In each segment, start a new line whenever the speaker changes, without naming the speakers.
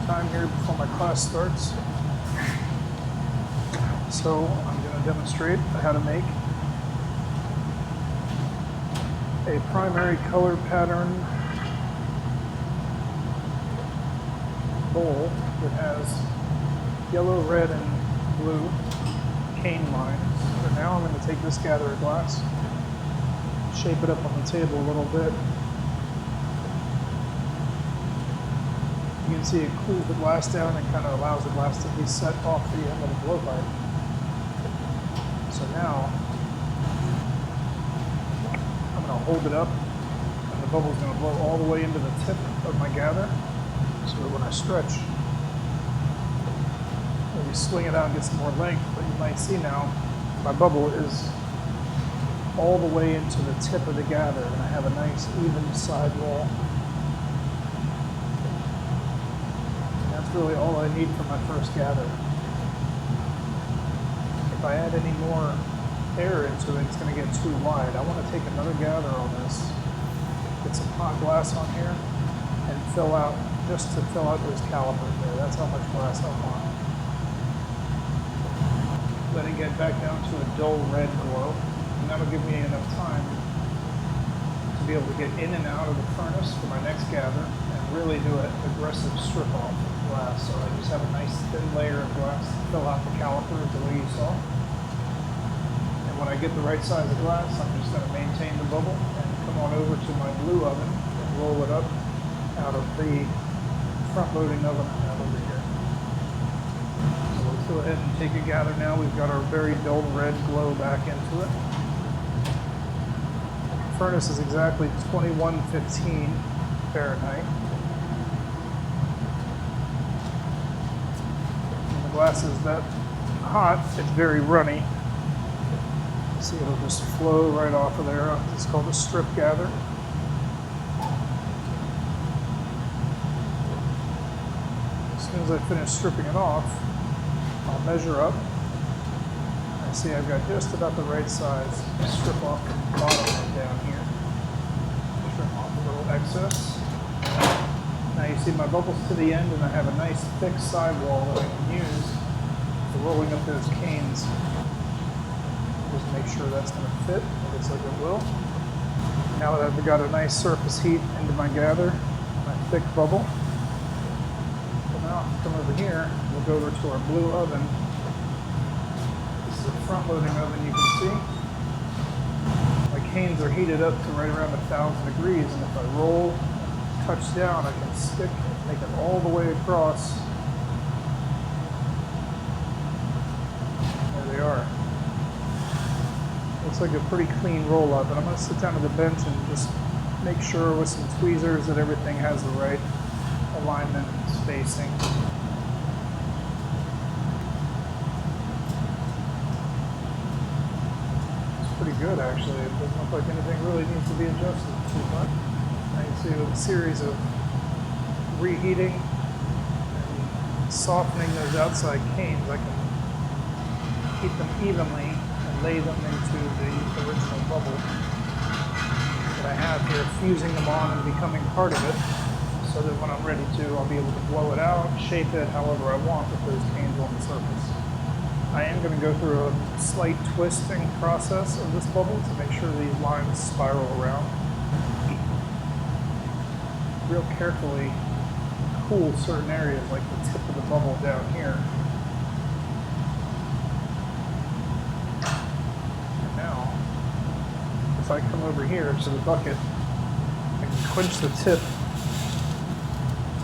time here before my class starts. So I'm going to demonstrate how to make a primary color pattern bowl that has yellow, red, and blue cane lines. So now I'm going to take this gather of glass, shape it up on the table a little bit. You can see it cools the glass down and kind of allows the glass to be set off the end of the blowpipe. So now I'm going to hold it up, and the bubble is going to blow all the way into the tip of my gather, so that when I stretch, maybe swing it out and get some more length. But you might see now my bubble is all the way into the tip of the gather, and I have a nice even side wall. Really all I need for my first gather. If I add any more air into it, it's going to get too wide. I want to take another gather on this, get some hot glass on here, and fill out, just to fill out those calipers there. That's how much glass I want. Let it get back down to a dull red glow, and that'll give me enough time to be able to get in and out of the furnace for my next gather and really do an aggressive strip off glass. So I just have a nice thin layer of glass to fill out the calipers the way you saw. And when I get the right size of glass, I'm just going to maintain the bubble and come on over to my blue oven and roll it up out of the front loading oven out over here. So let's go ahead and take a gather now. We've got our very dull red glow back into it. The furnace is exactly 2115 Fahrenheit. Glass is that hot, it's very runny. See, it'll just flow right off of there. It's called a strip gather. As soon as I finish stripping it off, I'll measure up. I see I've got just about the right size. Strip off the bottom and down here. Strip off a little excess. Now you see my bubbles to the end, and I have a nice thick sidewall that I can use for rolling up those canes. Just make sure that's going to fit. It looks like it will. Now that I've got a nice surface heat into my gather, my thick bubble, so now I'll come over here, we'll go over to our blue oven. This is a front loading oven, you can see. My canes are heated up to right around 1,000 degrees, and if I roll touch down, I can stick, make it all the way across. There they are. Looks like a pretty clean roll up, and I'm going to sit down at the bench and just make sure with some tweezers that everything has the right alignment and spacing. It's pretty good actually. It doesn't look like anything really needs to be adjusted too much. Now you see with a series of reheating and softening those outside canes, I can keep them evenly and lay them into the original bubble that I have here, fusing them on and becoming part of it, so that when I'm ready to, I'll be able to blow it out, shape it however I want with those canes on the surface. I am going to go through a slight twisting process of this bubble to make sure these lines spiral around. Real carefully cool certain areas like the tip of the bubble down here. And now, if I come over here to the bucket, I can quench the tip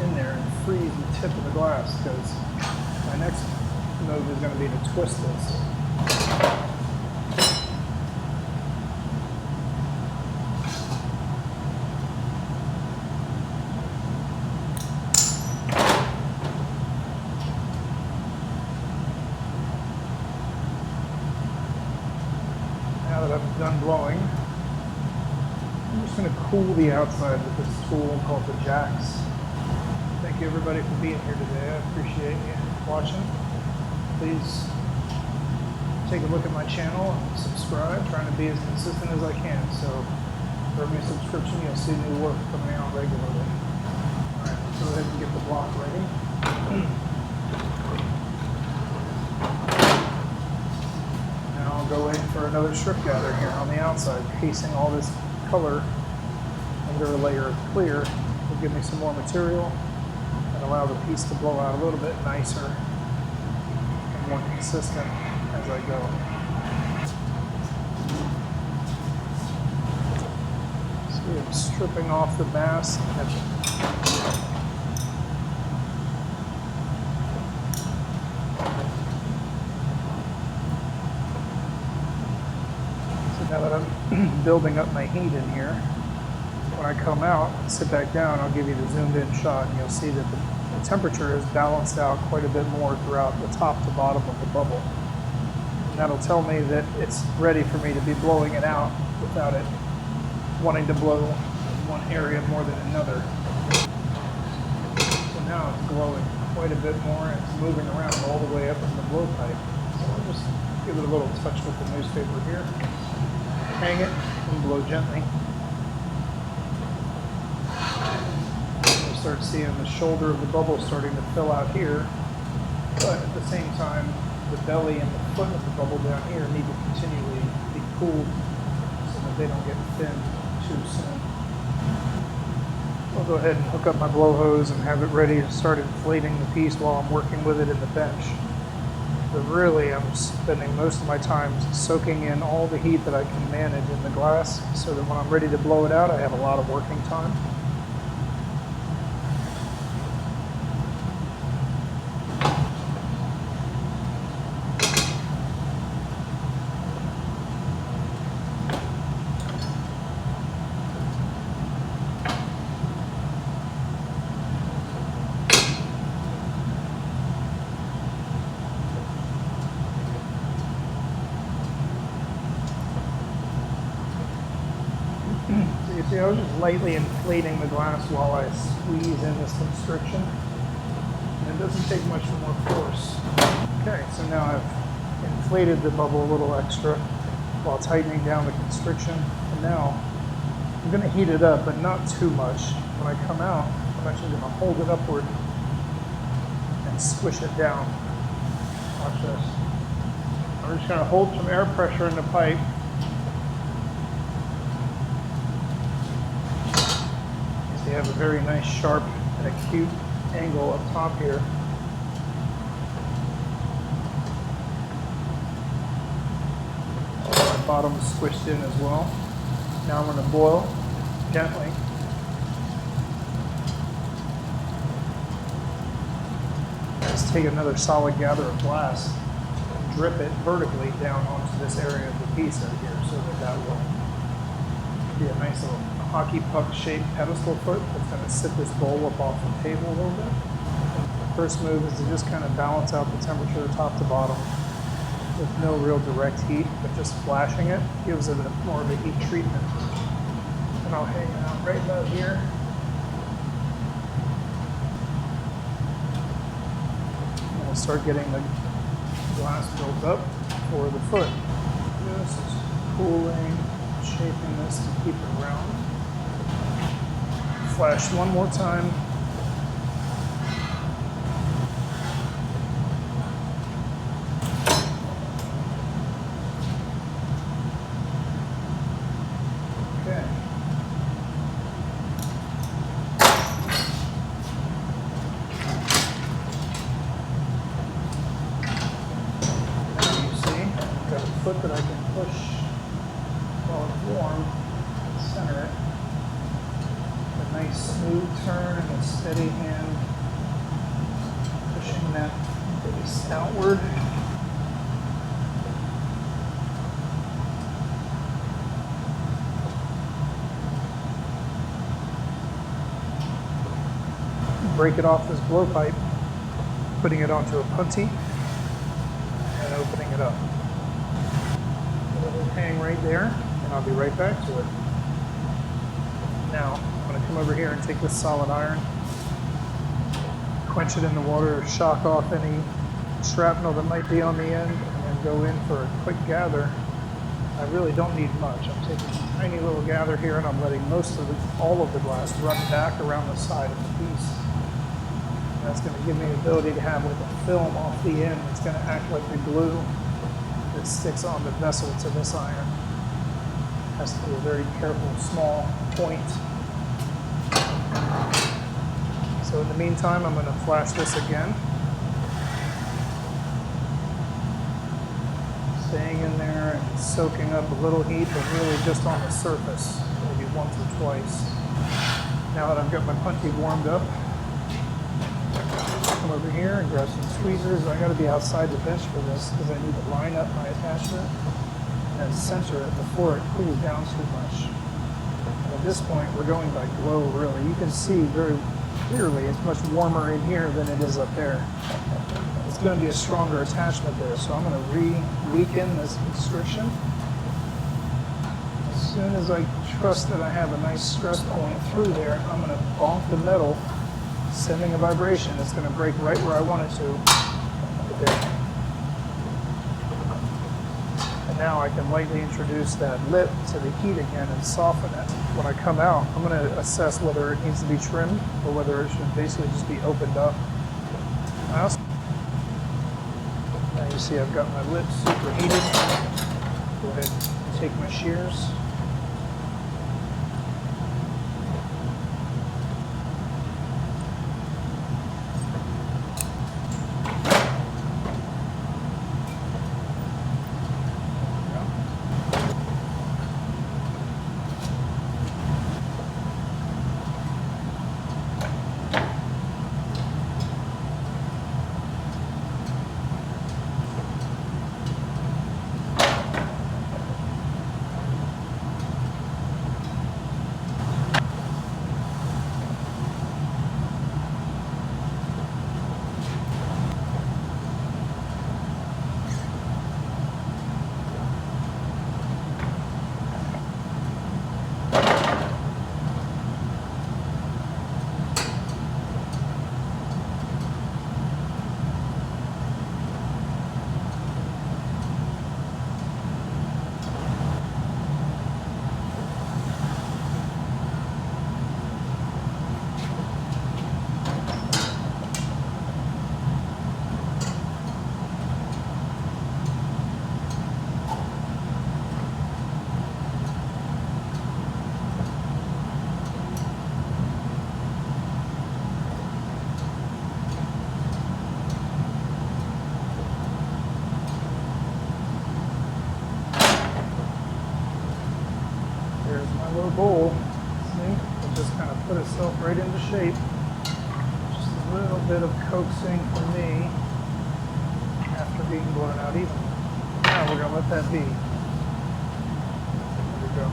in there and freeze the tip of the glass, because my next move is going to be to twist this. Now that I'm done blowing, I'm just going to cool the outside with this tool called the jacks. Thank you everybody for being here today. I appreciate you watching. Please take a look at my channel and subscribe. Trying to be as consistent as I can. So for every subscription, you'll see new work coming out regularly. All right, let's go ahead and get the block ready. another strip gather here on the outside, casing all this color under a layer of clear will give me some more material and allow the piece to blow out a little bit nicer and more consistent as I go. See, I'm stripping off the mass. Now that I'm building up my heat in here, when I come out and sit back down, I'll give you the zoomed in shot and you'll see that the temperature is balanced out quite a bit more throughout the top to bottom of the bubble. And that'll tell me that it's ready for me to be blowing it out without it wanting to blow in one area more than another. So now it's glowing quite a bit more and it's moving around all the way up in the blowpipe. So I'll just give it a little touch with the newspaper here. Hang it and blow gently. You'll start seeing the shoulder of the bubble starting to fill out here, but at the same time, the belly and the foot of the bubble down here need to continually be cooled so that they don't get thin too soon. I'll go ahead and hook up my blow hose and have it ready to start inflating the piece while I'm working with it in the bench. But really, I'm spending most of my time soaking in all the heat that I can manage in the glass so that when I'm ready to blow it out, I have a lot of working time. So you see, I was just lightly inflating the glass while I squeeze in this constriction. And it doesn't take much more force. Okay, so now I've inflated the bubble a little extra while tightening down the constriction. And now I'm going to heat it up, but not too much. When I come out, I'm actually going to hold it upward and squish it down. Watch this. I'm just going to hold some air pressure in the pipe. You have a very nice, sharp, and acute angle up top here. My bottom is squished in as well. Now I'm going to boil gently. Just take another solid gather of glass and drip it vertically down onto this area of the piece right here so that will be a nice little hockey puck shaped pedestal foot that's going to sit this bowl up off the table a little bit. The first move is to just kind of balance out the temperature top to bottom with no real direct heat, but just flashing it gives it more of a heat treatment. And I'll hang it out right about here. And we'll start getting the glass built up for the foot. Just cooling, shaping this to keep it round. Flash one more time. Okay. Now you see, I've got a foot that I can push while it's warm and center it. Nice smooth turn and a steady hand pushing that base outward. Break it off this blowpipe, putting it onto a punty and opening it up. It'll hang right there and I'll be right back to it. Now, I'm going to come over here and take this solid iron, quench it in the water, shock off any shrapnel that might be on the end, and then go in for a quick gather. I really don't need much. I'm taking a tiny little gather here and I'm letting all of the glass run back around the side of the piece. And that's going to give me the ability to have like a film off the end that's going to act like the glue that sticks on the vessel to this iron. Has to be a very careful, small point. So in the meantime, I'm going to flash this again. Staying in there and soaking up a little heat, but really just on the surface, maybe once or twice. Now that I've got my puntee warmed up, come over here and grab some tweezers. I got to be outside the bench for this because I need to line up my attachment and center it before it cools down too much. And at this point, we're going by glow, really. You can see very clearly it's much warmer in here than it is up there. It's going to be a stronger attachment there, so I'm going to re-weaken this constriction. As soon as I trust that I have a nice stress point through there, I'm going to bonk the metal, sending a vibration. It's going to break right where I want it to. There. And now I can lightly introduce that lip to the heat again and soften it. When I come out, I'm going to assess whether it needs to be trimmed or whether it should basically just be opened up. Now you see I've got my lip superheated. Go ahead and take my shears. Bowl, see, it just kind of put itself right into shape. Just a little bit of coaxing for me after being blown out even. Now we're gonna let that be. There we go.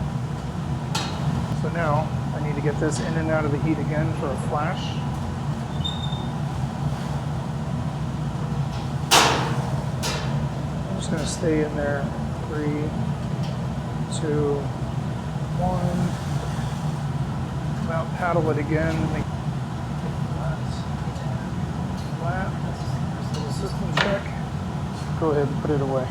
So now I need to get this in and out of the heat again for a flash. I'm just gonna stay in there. 3, 2, 1. Now paddle it again. Make flat. Just a little system check. Go ahead and put it away.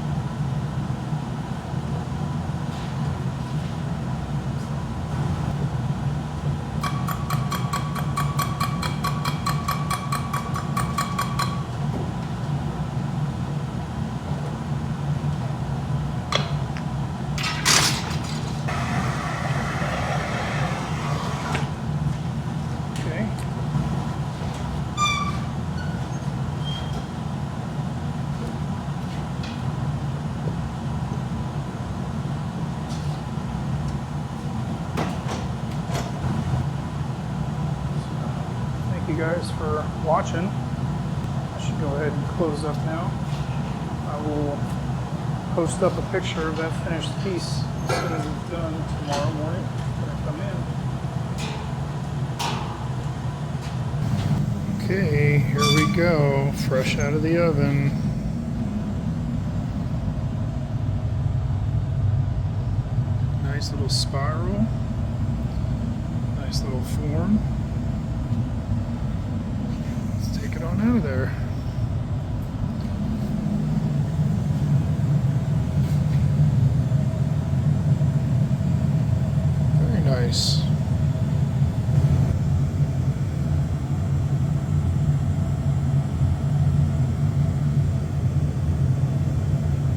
Guys for watching. I should go ahead and close up now. I will post up a picture of that finished piece as soon as it's done tomorrow morning when I come in. Okay, here we go, fresh out of the oven. Nice little spiral, nice little form. On out of there. Very nice.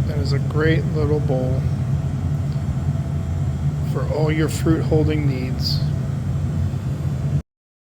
That is is a great little bowl for all your fruit holding needs.